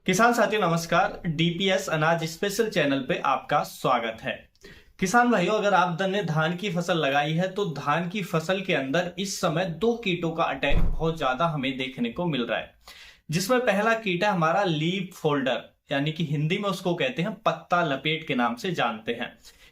किसान साथियों नमस्कार। डीपीएस अनाज स्पेशल चैनल पे आपका स्वागत है। किसान भाइयों, अगर आपने धान की फसल लगाई है तो धान की फसल के अंदर इस समय दो कीटों का अटैक बहुत ज्यादा हमें देखने को मिल रहा है। जिसमें पहला कीट है हमारा लीफ फोल्डर, यानी कि हिंदी में उसको कहते हैं पत्ता लपेट के नाम से जानते हैं।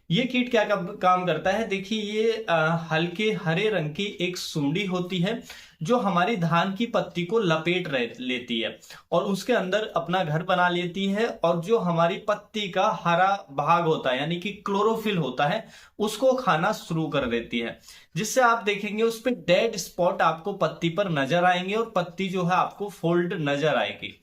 ये कीट क्या काम करता है, देखिए ये हल्के हरे रंग की एक सुंडी होती है जो हमारी धान की पत्ती को लपेट लेती है और उसके अंदर अपना घर बना लेती है, और जो हमारी पत्ती का हरा भाग होता है यानी कि क्लोरोफिल होता है उसको खाना शुरू कर देती है। जिससे आप देखेंगे उस पर डेड स्पॉट आपको पत्ती पर नजर आएंगे और पत्ती जो है आपको फोल्ड नजर आएगी।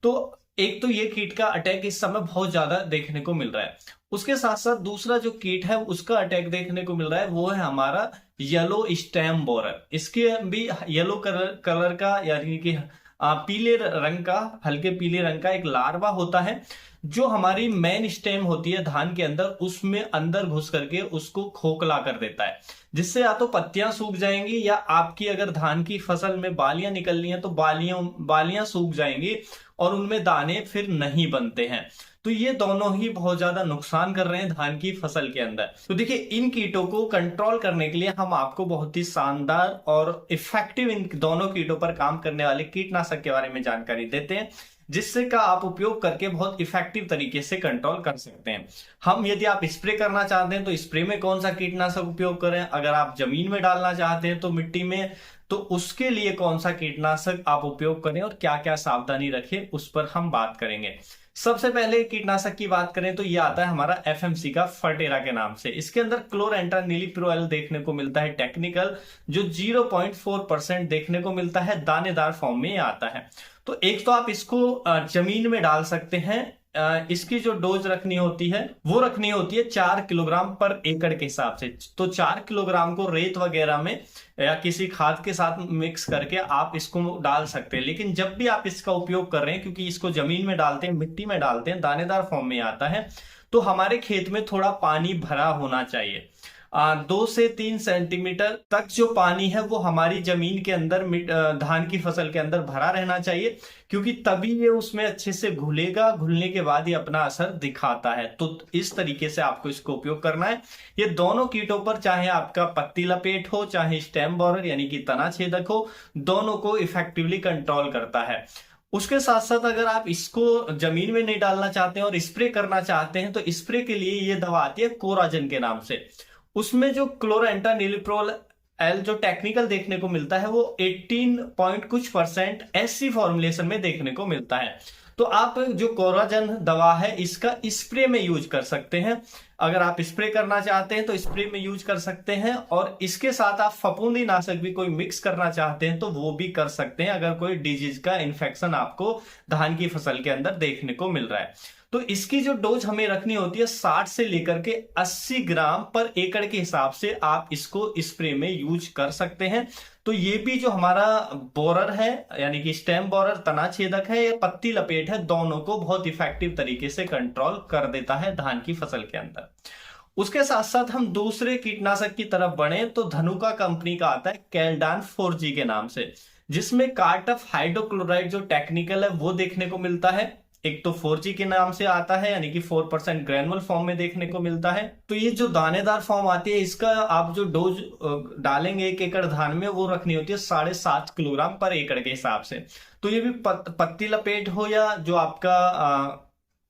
तो एक तो ये कीट का अटैक इस समय बहुत ज्यादा देखने को मिल रहा है। उसके साथ साथ दूसरा जो कीट है उसका अटैक देखने को मिल रहा है वो है हमारा येलो स्टेम बोरर। इसके भी येलो कलर का यानी कि पीले रंग का, हल्के पीले रंग का एक लार्वा होता है जो हमारी मेन स्टेम होती है धान के अंदर, उसमें अंदर घुस करके उसको खोखला कर देता है। जिससे या तो पत्तियां सूख जाएंगी या आपकी अगर धान की फसल में बालियां निकलनी है तो बालियां सूख जाएंगी और उनमें दाने फिर नहीं बनते हैं। तो ये दोनों ही बहुत ज्यादा नुकसान कर रहे हैं धान की फसल के अंदर। तो देखिए इन कीटों को कंट्रोल करने के लिए हम आपको बहुत ही शानदार और इफेक्टिव इन दोनों कीटों पर काम करने वाले कीटनाशक के बारे में जानकारी देते हैं, जिससे का आप उपयोग करके बहुत इफेक्टिव तरीके से कंट्रोल कर सकते हैं। हम यदि आप स्प्रे करना चाहते हैं तो स्प्रे में कौन सा कीटनाशक उपयोग करें, अगर आप जमीन में डालना चाहते हैं तो मिट्टी में, तो उसके लिए कौन सा कीटनाशक आप उपयोग करें और क्या क्या सावधानी रखें उस पर हम बात करेंगे। सबसे पहले कीटनाशक की बात करें तो ये आता है हमारा एफएमसी का फर्टेरा के नाम से। इसके अंदर क्लोरेंट्रानिलिप्रोल देखने को मिलता है टेक्निकल, जो 0.4% देखने को मिलता है, दानेदार फॉर्म में आता है। तो एक तो आप इसको जमीन में डाल सकते हैं। इसकी जो डोज रखनी होती है वो रखनी होती है 4 किलोग्राम पर एकड़ के हिसाब से। तो 4 किलोग्राम को रेत वगैरह में या किसी खाद के साथ मिक्स करके आप इसको डाल सकते हैं। लेकिन जब भी आप इसका उपयोग कर रहे हैं, क्योंकि इसको जमीन में डालते हैं, मिट्टी में डालते हैं, दानेदार फॉर्म में आता है, तो हमारे खेत में थोड़ा पानी भरा होना चाहिए। 2 से 3 सेंटीमीटर तक जो पानी है वो हमारी जमीन के अंदर धान की फसल के अंदर भरा रहना चाहिए, क्योंकि तभी ये उसमें अच्छे से घुलेगा। घुलने के बाद ही अपना असर दिखाता है। तो इस तरीके से आपको इसको उपयोग करना है। ये दोनों कीटों पर, चाहे आपका पत्ती लपेट हो चाहे स्टेम बोरर यानी कि तना छेदक हो, दोनों को इफेक्टिवली कंट्रोल करता है। उसके साथ साथ अगर आप इसको जमीन में नहीं डालना चाहते हैं और स्प्रे करना चाहते हैं तो स्प्रे के लिए ये दवा आती है कोराजन के नाम से। उसमें जो क्लोरेंट्रानिलिप्रोल एल जो टेक्निकल देखने को मिलता है वो 18 पॉइंट कुछ परसेंट एससी फॉर्मुलेशन में देखने को मिलता है। तो आप जो कोराजन दवा है इसका स्प्रे में यूज कर सकते हैं। अगर आप स्प्रे करना चाहते हैं तो स्प्रे में यूज कर सकते हैं, और इसके साथ आप फफूंदी नाशक भी कोई मिक्स करना चाहते हैं तो वो भी कर सकते हैं, अगर कोई डिजीज का इन्फेक्शन आपको धान की फसल के अंदर देखने को मिल रहा है। तो इसकी जो डोज हमें रखनी होती है 60 से लेकर के 80 ग्राम पर एकड़ के हिसाब से आप इसको स्प्रे में यूज कर सकते हैं। तो ये भी जो हमारा बोरर है यानी कि स्टेम बोरर, तना छेदक है या पत्ती लपेट है, दोनों को बहुत इफेक्टिव तरीके से कंट्रोल कर देता है धान की फसल के अंदर। उसके साथ साथ हम दूसरे कीटनाशक की तरफ बढ़े तो धनुका कंपनी का आता है कैलडान 4G के नाम से, जिसमें कार्टफ हाइड्रोक्लोराइड जो टेक्निकल है वो देखने को मिलता है। एक तो 4G के नाम से आता है यानी कि 4% ग्रेनुअल फॉर्म में देखने को मिलता है। तो ये जो दानेदार फॉर्म आती है इसका आप जो डोज डालेंगे 1 एकड़ धान में वो रखनी होती है 7.5 किलोग्राम पर एकड़ के हिसाब से। तो ये भी पत्ती लपेट हो या जो आपका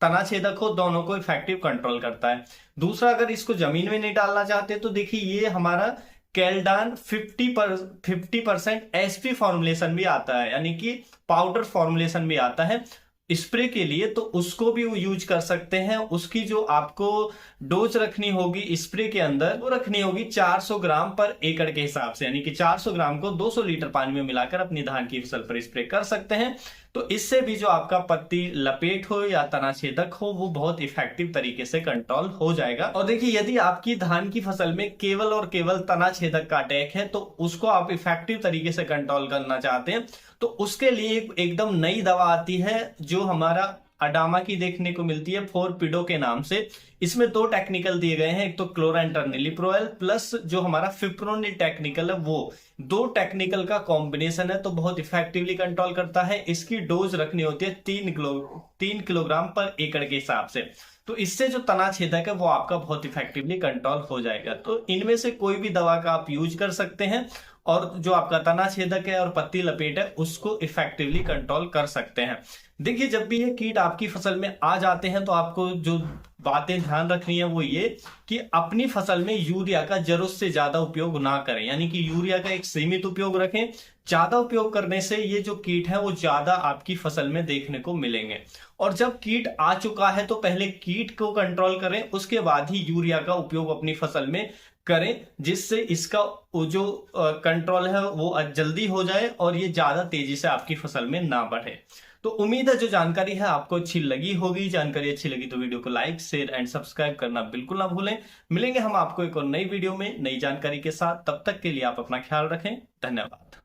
तना छेदक हो, दोनों को इफेक्टिव कंट्रोल करता है। दूसरा, अगर इसको जमीन में नहीं डालना चाहते तो देखिए ये हमारा कैलडान 50% एसपी फॉर्मुलेशन भी आता है, यानी कि पाउडर फॉर्मुलेशन भी आता है स्प्रे के लिए, तो उसको भी यूज कर सकते हैं। उसकी जो आपको डोज रखनी होगी स्प्रे के अंदर वो रखनी होगी 400 ग्राम पर एकड़ के हिसाब से, यानी कि 400 ग्राम को 200 लीटर पानी में मिलाकर अपनी धान की फसल पर स्प्रे कर सकते हैं। तो इससे भी जो आपका पत्ती लपेट हो या तना छेदक हो वो बहुत इफेक्टिव तरीके से कंट्रोल हो जाएगा। और देखिए यदि आपकी धान की फसल में केवल और केवल तना छेदक का अटैक है तो उसको आप इफेक्टिव तरीके से कंट्रोल करना चाहते हैं तो उसके लिए एकदम नई दवा आती है जो हमारा अडामा की देखने को मिलती है 4पिडो के नाम से। इसमें 2 टेक्निकल दिए गए हैं, एक तो क्लोरेंट्रानिलिप्रोल प्लस जो हमारा फिप्रोनिल टेक्निकल है वो दो टेक्निकल का कॉम्बिनेशन है, तो बहुत इफेक्टिवली कंट्रोल करता है। इसकी डोज रखनी होती है 3 किलोग्राम पर एकड़ के हिसाब से। तो इससे जो तना छेदक है वो आपका बहुत इफेक्टिवली कंट्रोल हो जाएगा। तो इनमें से कोई भी दवा का आप यूज कर सकते हैं और जो आपका तना छेदक है और पत्ती लपेट है उसको इफेक्टिवली कंट्रोल कर सकते हैं। देखिए, जब भी ये कीट आपकी फसल में आ जाते हैं तो आपको जो बातें ध्यान रखनी है वो ये कि अपनी फसल में यूरिया का जरूरत से ज्यादा उपयोग ना करें, यानी कि यूरिया का एक सीमित उपयोग रखें। ज्यादा उपयोग करने से ये जो कीट है वो ज्यादा आपकी फसल में देखने को मिलेंगे। और जब कीट आ चुका है तो पहले कीट को कंट्रोल करें, उसके बाद ही यूरिया का उपयोग अपनी फसल में करें, जिससे इसका जो कंट्रोल है वो जल्दी हो जाए और ये ज्यादा तेजी से आपकी फसल में ना बढ़े। तो उम्मीद है जो जानकारी है आपको अच्छी लगी होगी। जानकारी अच्छी लगी तो वीडियो को लाइक, शेयर एंड सब्सक्राइब करना बिल्कुल ना भूलें। मिलेंगे हम आपको एक और नई वीडियो में नई जानकारी के साथ। तब तक के लिए आप अपना ख्याल रखें। धन्यवाद।